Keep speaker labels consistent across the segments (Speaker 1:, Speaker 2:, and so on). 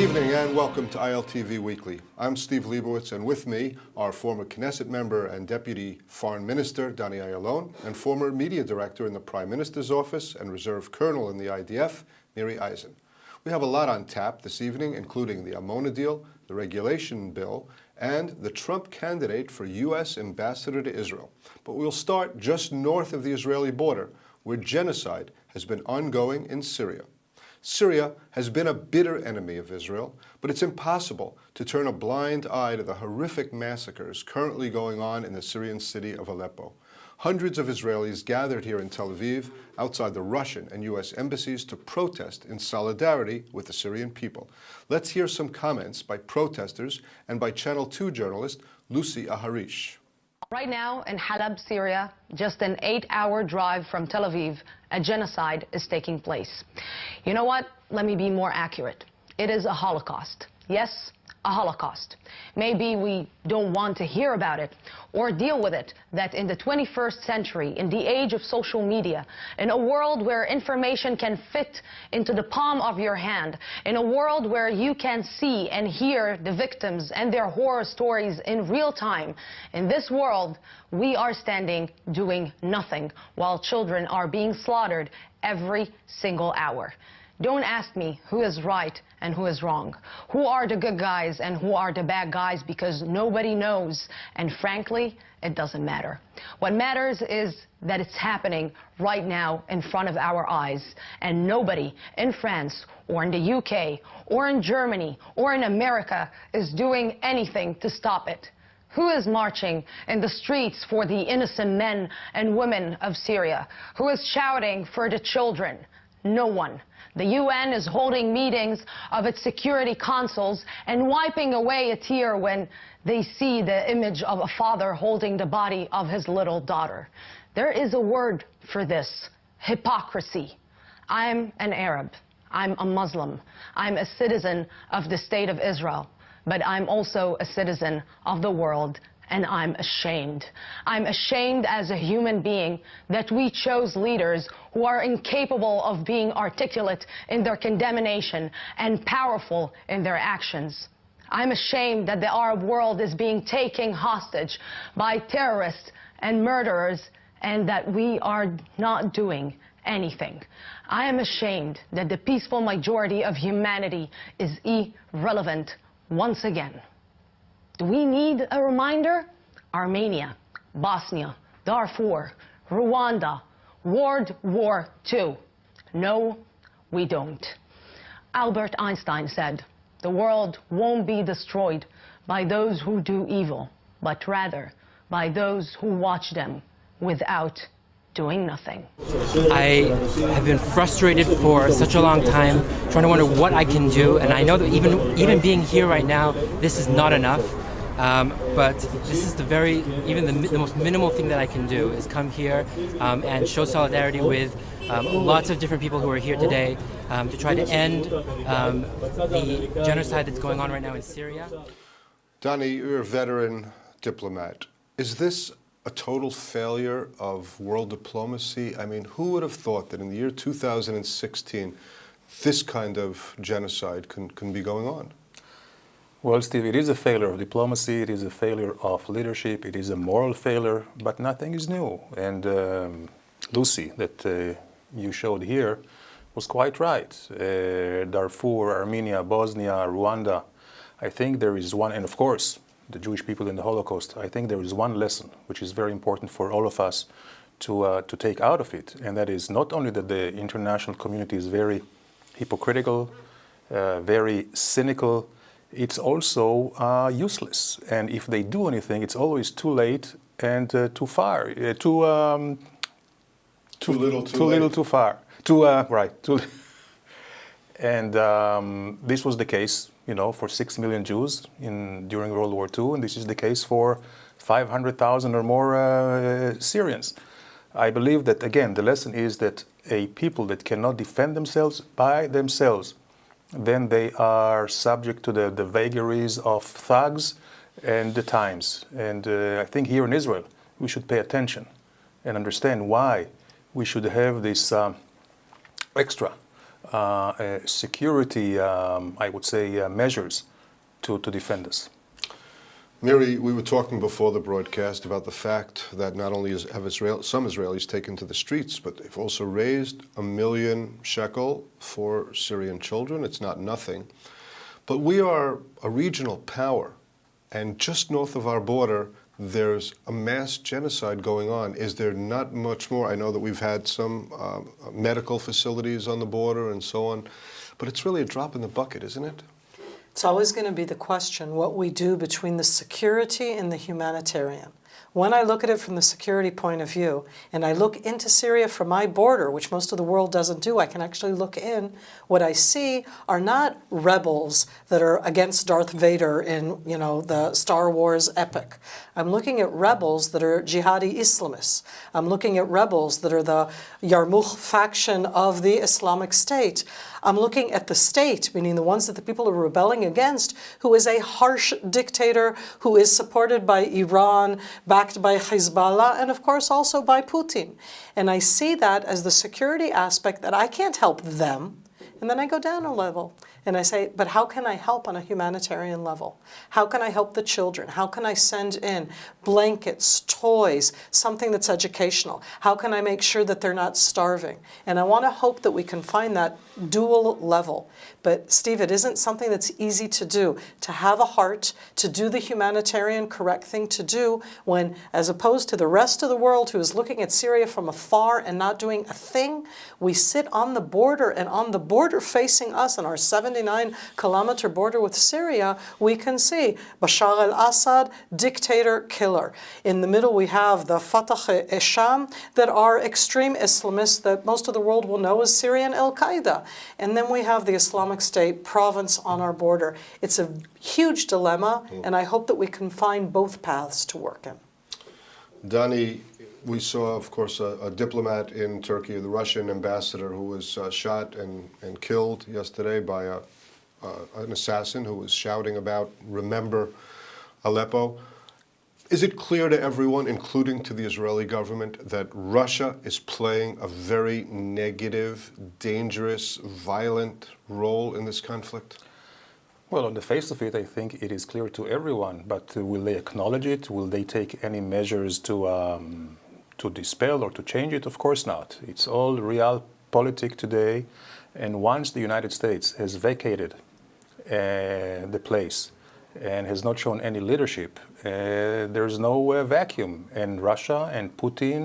Speaker 1: evening and welcome to ILTV Weekly. I'm Steve Leibowitz, and with me are former Knesset member and Deputy Foreign Minister Danny Ayalon and former Media Director in the Prime Minister's Office and Reserve Colonel in the IDF, Miri Eisen. We have a lot on tap this evening, including the Amona deal, the regulation bill, and the Trump candidate for U.S. ambassador to Israel. But we'll start just north of the Israeli border, where genocide has been ongoing in Syria. Syria has been a bitter enemy of Israel, but it's impossible to turn a blind eye to the horrific massacres currently going on in the Syrian city of Aleppo. Hundreds of Israelis gathered here in Tel Aviv outside the Russian and U.S. embassies to protest in solidarity with the Syrian people. Let's hear some comments by protesters and by Channel 2 journalist Lucy Aharish.
Speaker 2: Right now in Halab, Syria, just an 8-hour drive from Tel Aviv, a genocide is taking place. You know what? Let me be more accurate. It is a Holocaust. Yes, a Holocaust. Maybe we don't want to hear about it or deal with it, that in the 21st century, in the age of social media, in a world where information can fit into the palm of your hand, in a world where you can see and hear the victims and their horror stories in real time, in this world, we are standing doing nothing while children are being slaughtered every single hour. Don't ask me who is right and who is wrong, who are the good guys and who are the bad guys, because nobody knows, and frankly, it doesn't matter. What matters is that it's happening right now in front of our eyes, and nobody in France or in the UK or in Germany or in America is doing anything to stop it. Who is marching in the streets for the innocent men and women of Syria? Who is shouting for the children? No one. The UN is holding meetings of its security councils and wiping away a tear when they see the image of a father holding the body of his little daughter. There is a word for this: hypocrisy. I'm an Arab. I'm a Muslim. I'm a citizen of the State of Israel. But I'm also a citizen of the world, and I'm ashamed. I'm ashamed as a human being that we chose leaders who are incapable of being articulate in their condemnation and powerful in their actions. I'm ashamed that the Arab world is being taken hostage by terrorists and murderers, and that we are not doing anything. I am ashamed that the peaceful majority of humanity is irrelevant once again. Do we need a reminder? Armenia, Bosnia, Darfur, Rwanda, World War II. No, we don't. Albert Einstein said, "The world won't be destroyed by those who do evil, but rather by those who watch them without doing nothing."
Speaker 3: I have been frustrated for such a long time, trying to wonder what I can do, and I know that even being here right now, this is not enough. But this is the most minimal thing that I can do is come here and show solidarity with lots of different people who are here today to try to end the genocide that's going on right now in Syria.
Speaker 1: Danny, you're a veteran diplomat. Is this a total failure of world diplomacy? I mean, who would have thought that in the year 2016, this kind of genocide can be going on?
Speaker 4: Well, Steve, it is a failure of diplomacy, it is a failure of leadership, it is a moral failure, but nothing is new. And Lucy, that you showed here, was quite right. Darfur, Armenia, Bosnia, Rwanda, I think there is one, and of course, the Jewish people in the Holocaust, I think there is one lesson which is very important for all of us to take out of it, and that is not only that the international community is very hypocritical, very cynical, it's also useless. And if they do anything, it's always too late and too far. Too little, too far. And this was the case, for 6 million Jews during World War II, and this is the case for 500,000 or more Syrians. I believe that, again, the lesson is that a people that cannot defend themselves by themselves, then they are subject to the vagaries of thugs and the times. And I think here in Israel, we should pay attention and understand why we should have this extra security, I would say, measures to defend us.
Speaker 1: Miri, we were talking before the broadcast about the fact that not only have some Israelis taken to the streets, but they've also raised $1 million shekel for Syrian children. It's not nothing. But we are a regional power, and just north of our border, there's a mass genocide going on. Is there not much more? I know that we've had some medical facilities on the border and so on, but it's really a drop in the bucket, isn't it?
Speaker 5: It's always going to be the question what we do between the security and the humanitarian. When I look at it from the security point of view, and I look into Syria from my border, which most of the world doesn't do, I can actually look in. What I see are not rebels that are against Darth Vader in, the Star Wars epic. I'm looking at rebels that are jihadi Islamists. I'm looking at rebels that are the Yarmouk faction of the Islamic State. I'm looking at the state, meaning the ones that the people are rebelling against, who is a harsh dictator, who is supported by Iran, backed by Hezbollah, and of course also by Putin. And I see that as the security aspect that I can't help them. And then I go down a level and I say, but how can I help on a humanitarian level? How can I help the children? How can I send in blankets, toys, something that's educational? How can I make sure that they're not starving? And I want to hope that we can find that dual level. But Steve, it isn't something that's easy to do, to have a heart, to do the humanitarian correct thing to do when, as opposed to the rest of the world who is looking at Syria from afar and not doing a thing, we sit on the border, and on the border facing us on our 79-kilometer border with Syria, we can see Bashar al-Assad, dictator, killer. In the middle we have the Fatah-e-Sham that are extreme Islamists that most of the world will know as Syrian al-Qaeda. And then we have the Islamic State province on our border. It's a huge dilemma, and I hope that we can find both paths to work in.
Speaker 1: Dani, we saw, of course, a diplomat in Turkey, the Russian ambassador, who was shot and killed yesterday by an assassin who was shouting about "Remember Aleppo." Is it clear to everyone, including to the Israeli government, that Russia is playing a very negative, dangerous, violent role in this conflict?
Speaker 4: Well, on the face of it, I think it is clear to everyone, but will they acknowledge it? Will they take any measures to dispel or to change it? Of course not. It's all realpolitik today, and once the United States has vacated the place and has not shown any leadership, there's no vacuum, and Russia and Putin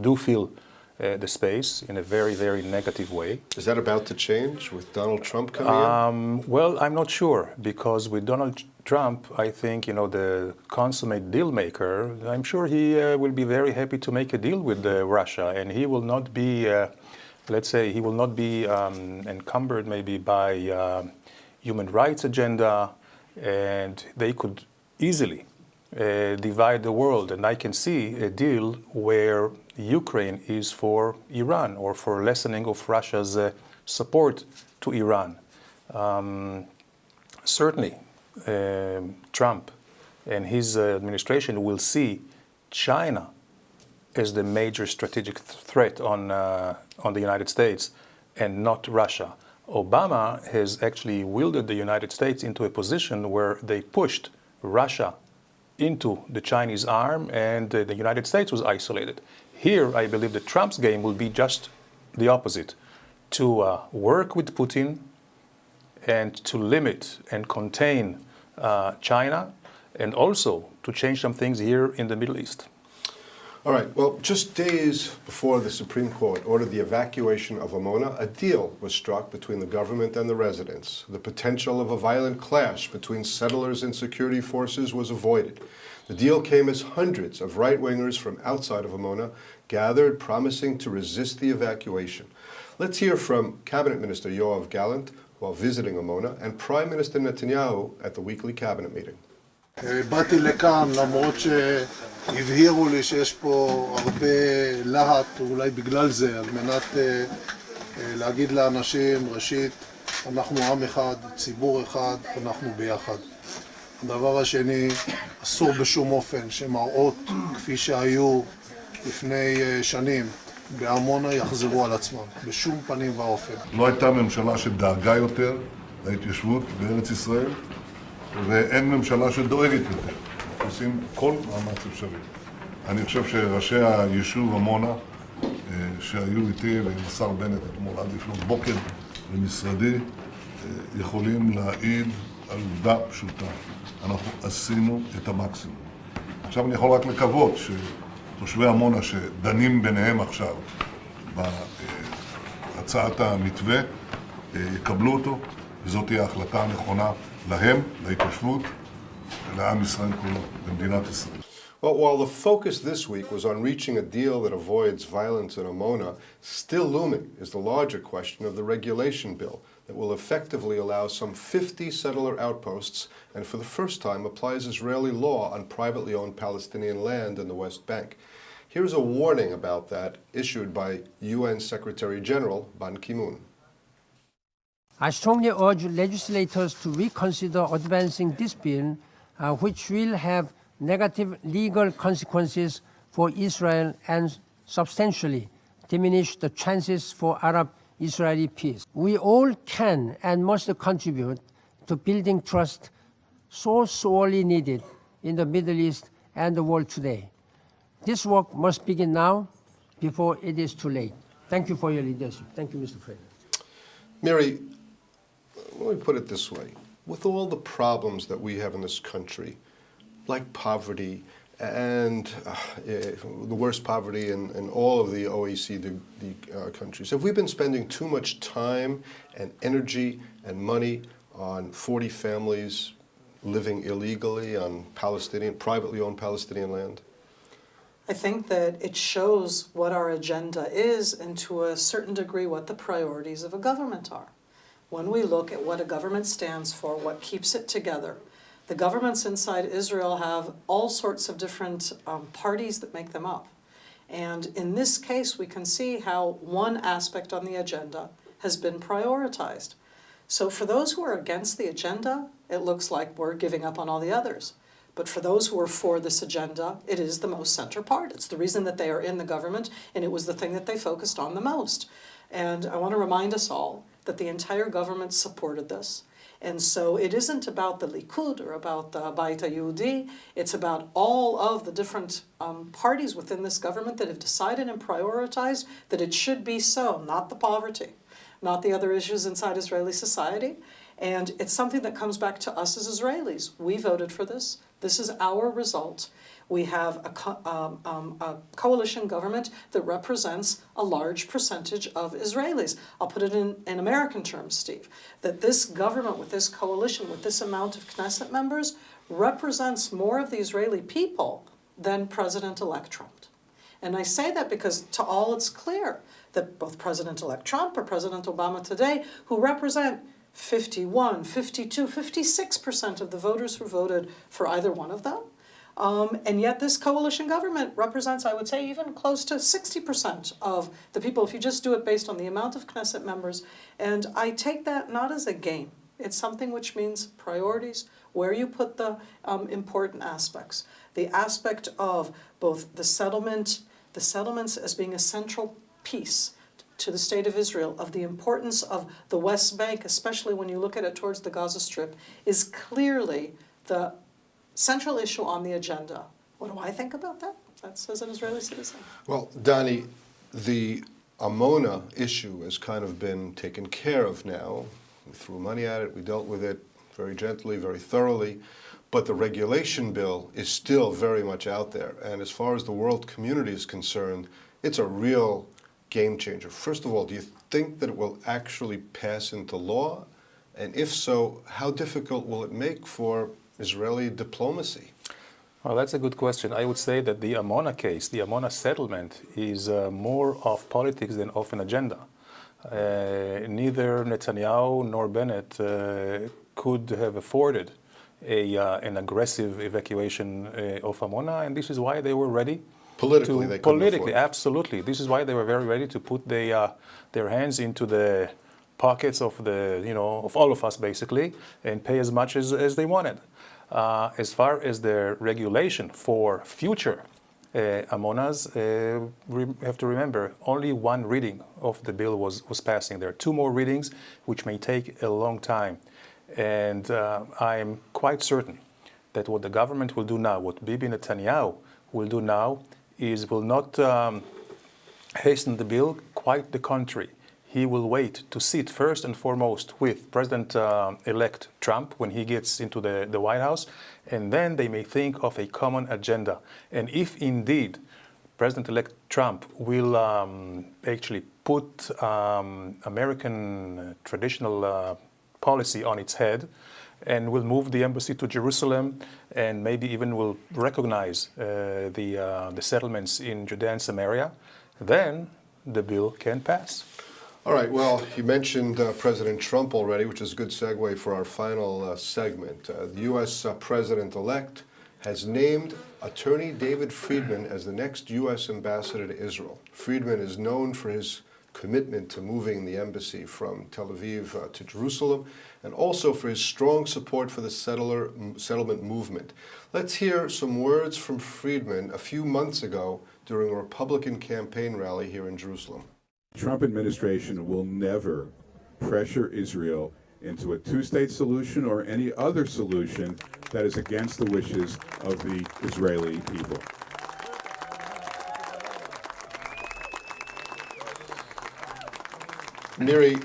Speaker 4: do fill the space in a very, very negative way.
Speaker 1: Is that about to change with Donald Trump coming in?
Speaker 4: Well, I'm not sure, because with Donald Trump, I think, the consummate deal maker, I'm sure he will be very happy to make a deal with Russia, and he will not be, let's say, he will not be encumbered maybe by human rights agenda, and they could easily divide the world. And I can see a deal where Ukraine is for Iran, or for lessening of Russia's support to Iran. Certainly, Trump and his administration will see China as the major strategic threat on the United States, and not Russia. Obama has actually wielded the United States into a position where they pushed Russia into the Chinese arm, and the United States was isolated. Here, I believe that Trump's game will be just the opposite, to work with Putin and to limit and contain China, and also to change some things here in the Middle East.
Speaker 1: All right, well, just days before the Supreme Court ordered the evacuation of Amona, a deal was struck between the government and the residents. The potential of a violent clash between settlers and security forces was avoided. The deal came as hundreds of right-wingers from outside of Amona gathered, promising to resist the evacuation. Let's hear from Cabinet Minister Yoav Gallant while visiting Amona, and Prime Minister Netanyahu at the weekly cabinet meeting.
Speaker 6: באתי לכאן למרות שהבהירו לי שיש פה הרבה להט, אולי בגלל זה, על מנת להגיד לאנשים, ראשית, אנחנו עם אחד, ציבור אחד, אנחנו ביחד. הדבר השני, אסור בשום אופן שמראות כפי שהיו לפני שנים בעמונה יחזרו על עצמם, בשום פנים ואופן.
Speaker 7: לא הייתה ממשלה שדאגה יותר להתיישבות בארץ ישראל, ואין ממשלה שדואגת יותר. עושים כל מאמץ אפשרי. אני חושב שראשי היישוב עמונה, שהיו איתי ועם השר בנט אתמול עד לפנות בוקר במשרדי, יכולים להעיד על עובדה פשוטה. אנחנו עשינו את המקסימום. עכשיו אני יכול רק לקוות שתושבי עמונה שדנים ביניהם עכשיו בהצעת המתווה יקבלו אותו, וזאת תהיה ההחלטה הנכונה להם, להתיישבות ולעם ישראל כולו, למדינת ישראל.
Speaker 1: Well, while the focus this week was on reaching a deal that avoids violence in Amona, still looming is the larger question of the regulation bill that will effectively allow some 50 settler outposts and for the first time applies Israeli law on privately owned Palestinian land in the West Bank. Here's a warning about that issued by UN Secretary General Ban Ki-moon.
Speaker 8: I strongly urge legislators to reconsider advancing this bill, which will have negative legal consequences for Israel and substantially diminish the chances for Arab-Israeli peace. We all can and must contribute to building trust so sorely needed in the Middle East and the world today. This work must begin now before it is too late. Thank you for your leadership. Thank you, Mr. President.
Speaker 1: Mary, let me put it this way. With all the problems that we have in this country, like poverty and the worst poverty in all of the OECD countries, have we been spending too much time and energy and money on 40 families living illegally on privately owned Palestinian land?
Speaker 5: I think that it shows what our agenda is and to a certain degree what the priorities of a government are. When we look at what a government stands for, what keeps it together, the governments inside Israel have all sorts of different parties that make them up. And in this case, we can see how one aspect on the agenda has been prioritized. So for those who are against the agenda, it looks like we're giving up on all the others. But for those who are for this agenda, it is the most center part. It's the reason that they are in the government, and it was the thing that they focused on the most. And I want to remind us all that the entire government supported this. And so it isn't about the Likud or about the Bayit HaYehudi. It's about all of the different parties within this government that have decided and prioritized that it should be so, not the poverty, not the other issues inside Israeli society. And it's something that comes back to us as Israelis. We voted for this. This is our result. We have a coalition government that represents a large percentage of Israelis. I'll put it in American terms, Steve, that this government with this coalition, with this amount of Knesset members, represents more of the Israeli people than President-elect Trump. And I say that because to all it's clear that both President-elect Trump or President Obama today, who represent 51, 52, 56% of the voters who voted for either one of them, and yet this coalition government represents, I would say, even close to 60% of the people, if you just do it based on the amount of Knesset members. And I take that not as a game. It's something which means priorities, where you put the important aspects. The aspect of both the settlements as being a central piece to the state of Israel, of the importance of the West Bank, especially when you look at it towards the Gaza Strip, is clearly the central issue on the agenda. What do I think about that? That's as an Israeli citizen.
Speaker 1: Well, Dani, the Amona issue has kind of been taken care of now. We threw money at it, we dealt with it very gently, very thoroughly, but the regulation bill is still very much out there. And as far as the world community is concerned, it's a real game changer. First of all, do you think that it will actually pass into law? And if so, how difficult will it make for Israeli diplomacy?
Speaker 4: Well, that's a good question. I would say that the Amona case, the Amona settlement, is more of politics than of an agenda. Neither Netanyahu nor Bennett could have afforded an aggressive evacuation of Amona, and this is why they were ready.
Speaker 1: Politically, they couldn't afford it.
Speaker 4: Absolutely. This is why they were very ready to put their hands into the pockets of of all of us, basically, and pay as much as they wanted. As far as the regulation for future among us. We have to remember, only one reading of the bill was passing. There are two more readings, which may take a long time. And I'm quite certain that what the government will do now, what Bibi Netanyahu will do now, is will not hasten the bill, quite the contrary. He will wait to sit first and foremost with President-elect Trump when he gets into the White House, and then they may think of a common agenda. And if indeed President-elect Trump will actually put American traditional policy on its head and will move the embassy to Jerusalem and maybe even will recognize the settlements in Judea and Samaria, then the bill can pass.
Speaker 1: All right, well, you mentioned President Trump already, which is a good segue for our final segment. The U.S. President-elect has named attorney David Friedman as the next U.S. ambassador to Israel. Friedman is known for his commitment to moving the embassy from Tel Aviv to Jerusalem, and also for his strong support for the settlement movement. Let's hear some words from Friedman a few months ago during a Republican campaign rally here in Jerusalem.
Speaker 9: The Trump administration will never pressure Israel into a two-state solution or any other solution that is against the wishes of the Israeli people.
Speaker 1: Miri,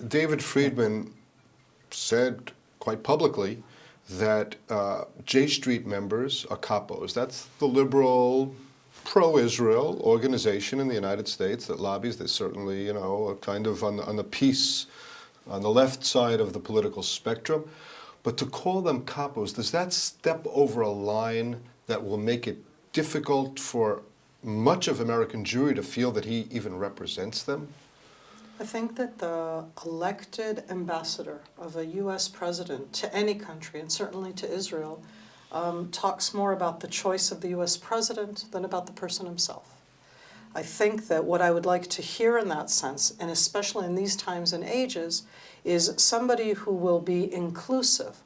Speaker 1: David Friedman said quite publicly that J Street members are capos. That's the liberal, pro-Israel organization in the United States that lobbies. They're certainly, you know, kind of on the peace, on the left side of the political spectrum. But to call them capos, does that step over a line that will make it difficult for much of American Jewry to feel that he even represents them?
Speaker 5: I think that the elected ambassador of a U.S. president to any country, and certainly to Israel, talks more about the choice of the U.S. president than about the person himself. I think that what I would like to hear in that sense, and especially in these times and ages, is somebody who will be inclusive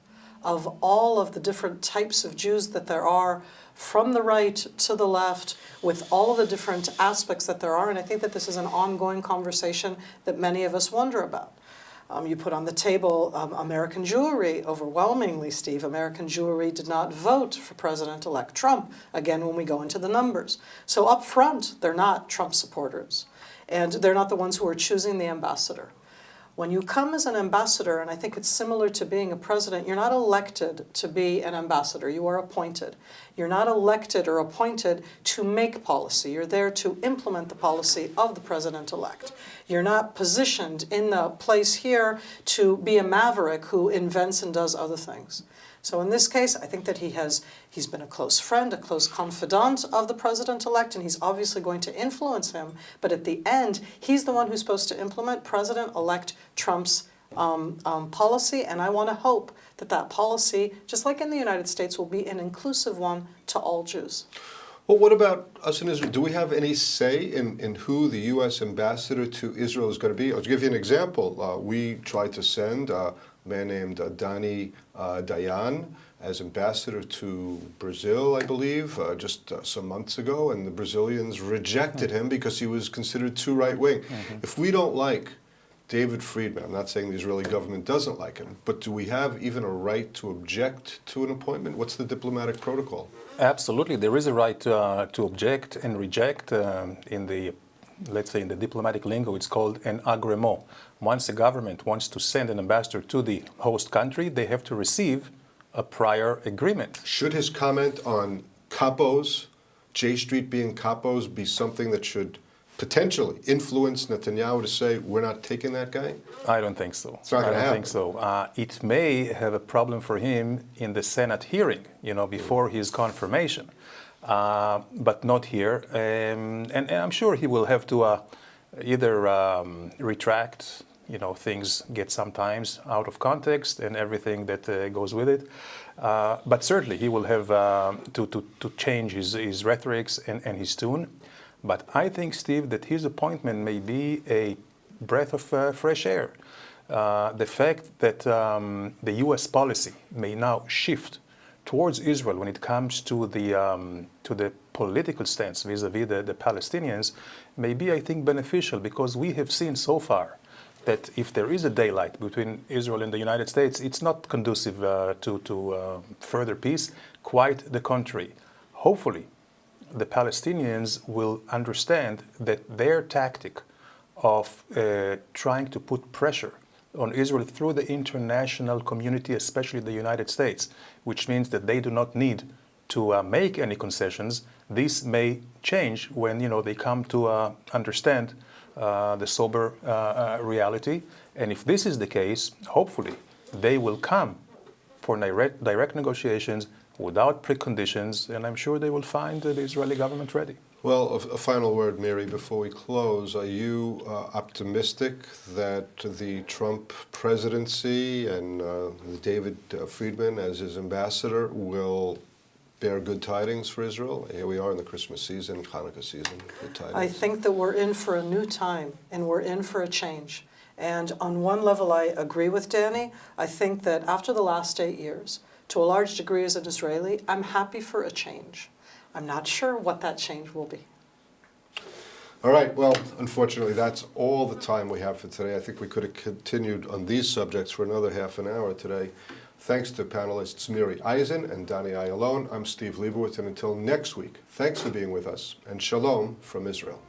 Speaker 5: of all of the different types of Jews that there are, from the right to the left, with all of the different aspects that there are. And I think that this is an ongoing conversation that many of us wonder about. You put on the table American Jewry. Overwhelmingly, Steve, American Jewry did not vote for President-elect Trump, again, when we go into the numbers. So up front, they're not Trump supporters, and they're not the ones who are choosing the ambassador. When you come as an ambassador, and I think it's similar to being a president, you're not elected to be an ambassador, you are appointed. You're not elected or appointed to make policy. You're there to implement the policy of the president-elect. You're not positioned in the place here to be a maverick who invents and does other things. So in this case, I think that he's been a close friend, a close confidant of the president-elect, and he's obviously going to influence him. But at the end, he's the one who's supposed to implement President-elect Trump's policy, and I want to hope that that policy, just like in the United States, will be an inclusive one to all Jews.
Speaker 1: Well, what about us in Israel? Do we have any say in who the U.S. ambassador to Israel is going to be? I'll give you an example. We tried to send a man named Dani Dayan as ambassador to Brazil, I believe, just some months ago, and the Brazilians rejected him because he was considered too right-wing. If we don't like David Friedman, I'm not saying the Israeli government doesn't like him, but do we have even a right to object to an appointment? What's the diplomatic protocol?
Speaker 4: Absolutely, there is a right to object and reject. In the, let's say, in the diplomatic lingo, it's called an agrément. Once a government wants to send an ambassador to the host country, they have to receive a prior agreement.
Speaker 1: Should his comment on capos, J Street being capos, be something that should potentially influence Netanyahu to say, we're not taking that guy?
Speaker 4: I don't think so.
Speaker 1: It's not going to happen.
Speaker 4: I don't think so. It may have a problem for him in the Senate hearing, before his confirmation, but not here. And I'm sure he will have to either retract, things get sometimes out of context and everything that goes with it. But certainly he will have to change his rhetorics and his tune. But I think, Steve, that his appointment may be a breath of fresh air. The fact that the U.S. policy may now shift towards Israel when it comes to the political stance vis-a-vis the Palestinians may be, I think, beneficial, because we have seen so far that if there is a daylight between Israel and the United States, it's not conducive to further peace. Quite the contrary. Hopefully, the Palestinians will understand that their tactic of trying to put pressure on Israel through the international community, especially the United States, which means that they do not need to make any concessions. This may change when they come to understand the sober reality. And if this is the case, hopefully they will come for direct negotiations without preconditions, and I'm sure they will find the Israeli government ready.
Speaker 1: Well, a final word, Miri, before we close. Are you optimistic that the Trump presidency and David Friedman as his ambassador will bear good tidings for Israel? Here we are in the Christmas season, Hanukkah season, good tidings.
Speaker 5: I think that we're in for a new time, and we're in for a change. And on one level, I agree with Danny. I think that after the last 8 years, to a large degree as an Israeli, I'm happy for a change. I'm not sure what that change will be.
Speaker 1: All right, well, unfortunately, that's all the time we have for today. I think we could have continued on these subjects for another half an hour today. Thanks to panelists Miri Eisen and Dani Ayalon. I'm Steve Leibowitz, and until next week, thanks for being with us, and shalom from Israel.